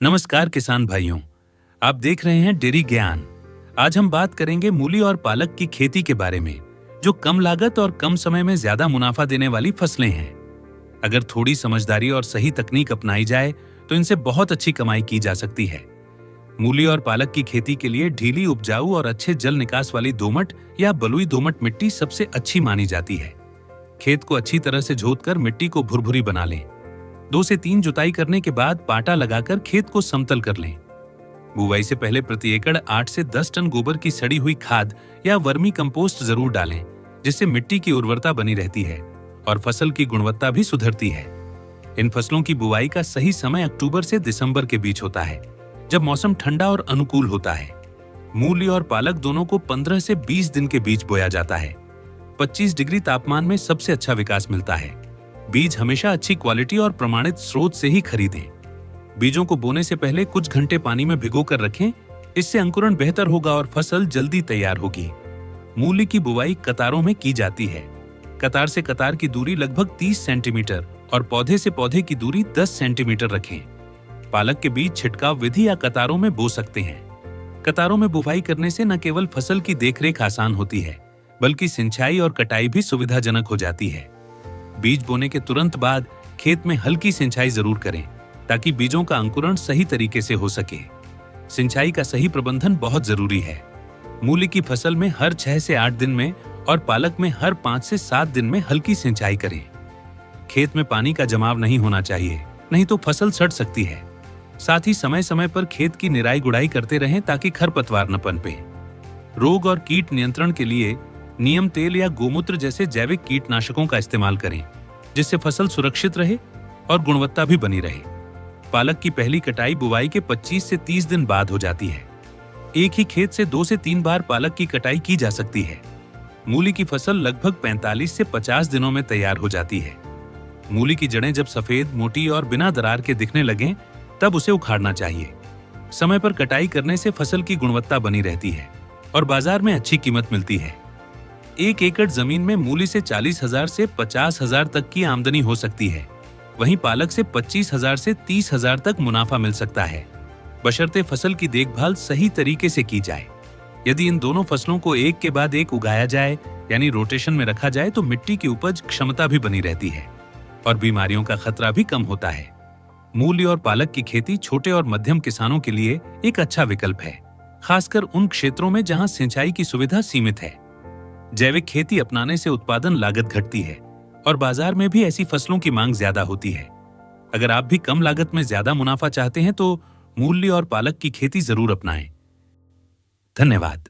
नमस्कार किसान भाइयों, आप देख रहे हैं डेरी ज्ञान। आज हम बात करेंगे मूली और पालक की खेती के बारे में, जो कम लागत और कम समय में ज्यादा मुनाफा देने वाली फसलें हैं। अगर थोड़ी समझदारी और सही तकनीक अपनाई जाए तो इनसे बहुत अच्छी कमाई की जा सकती है। मूली और पालक की खेती के लिए ढीली, उपजाऊ और अच्छे जल निकास वाली दोमट या बलुई दोमट मिट्टी सबसे अच्छी मानी जाती है। खेत को अच्छी तरह से जोतकर मिट्टी को भुरभुरी बना लें। 2 से 3 जुताई करने के बाद पाटा लगाकर खेत को समतल कर लें। बुवाई से पहले प्रति एकड़ 8 से 10 टन गोबर की सड़ी हुई खाद या वर्मी कंपोस्ट जरूर डालें, जिससे मिट्टी की उर्वरता बनी रहती है और फसल की गुणवत्ता भी सुधरती है। इन फसलों की बुवाई का सही समय अक्टूबर से दिसंबर के बीच होता है, जब मौसम ठंडा और अनुकूल होता है। मूली और पालक दोनों को 15 से 20 दिन के बीच बोया जाता है। 25 डिग्री तापमान में सबसे अच्छा विकास मिलता है। बीज हमेशा अच्छी क्वालिटी और प्रमाणित स्रोत से ही खरीदें। बीजों को बोने से पहले कुछ घंटे पानी में भिगो कर रखें, इससे अंकुरण बेहतर होगा और फसल जल्दी तैयार होगी। मूली की बुवाई कतारों में की जाती है। कतार से कतार की दूरी लगभग 30 सेंटीमीटर और पौधे से पौधे की दूरी 10 सेंटीमीटर रखें। पालक के बीज छिड़काव विधि या कतारों में बो सकते हैं। कतारों में बुवाई करने से न केवल फसल की देखरेख आसान होती है, बल्कि सिंचाई और कटाई भी सुविधाजनक हो जाती है। बीज बोने के तुरंत बाद खेत में हल्की सिंचाई जरूर करें, ताकि बीजों का अंकुरण सही तरीके से हो सके। सिंचाई का सही प्रबंधन बहुत जरूरी है। मूली की फसल में हर 6 से 8 दिन में और पालक में हर 5 से 7 दिन में हल्की सिंचाई करें। खेत में पानी का जमाव नहीं होना चाहिए, नहीं तो फसल सड़ सकती है। साथ ही समय समय पर खेत की निराई गुड़ाई करते रहें, ताकि खरपतवार न पनपे। रोग और कीट नियंत्रण के लिए नीम तेल या गोमूत्र जैसे जैविक कीटनाशकों का इस्तेमाल करें, जिससे फसल सुरक्षित रहे और गुणवत्ता भी बनी रहे। पालक की पहली कटाई बुवाई के 25 से 30 दिन बाद हो जाती है। एक ही खेत से 2 से 3 बार पालक की कटाई की जा सकती है। मूली की फसल लगभग 45 से 50 दिनों में तैयार हो जाती है। मूली की जड़ें जब सफेद, मोटी और बिना दरार के दिखने लगें, तब उसे उखाड़ना चाहिए। समय पर कटाई करने से फसल की गुणवत्ता बनी रहती है और बाजार में अच्छी कीमत मिलती है। 1 एकड़ जमीन में मूली से 40,000 से 50,000 तक की आमदनी हो सकती है। वहीं पालक से 25,000 से 30,000 तक मुनाफा मिल सकता है, बशर्ते फसल की देखभाल सही तरीके से की जाए। यदि इन दोनों फसलों को एक के बाद एक उगाया जाए, यानी रोटेशन में रखा जाए, तो मिट्टी की उपज क्षमता भी बनी रहती है और बीमारियों का खतरा भी कम होता है। मूली और पालक की खेती छोटे और मध्यम किसानों के लिए एक अच्छा विकल्प है, खासकर उन क्षेत्रों में जहां सिंचाई की सुविधा सीमित है। जैविक खेती अपनाने से उत्पादन लागत घटती है और बाजार में भी ऐसी फसलों की मांग ज्यादा होती है। अगर आप भी कम लागत में ज्यादा मुनाफा चाहते हैं तो मूली और पालक की खेती जरूर अपनाएं। धन्यवाद।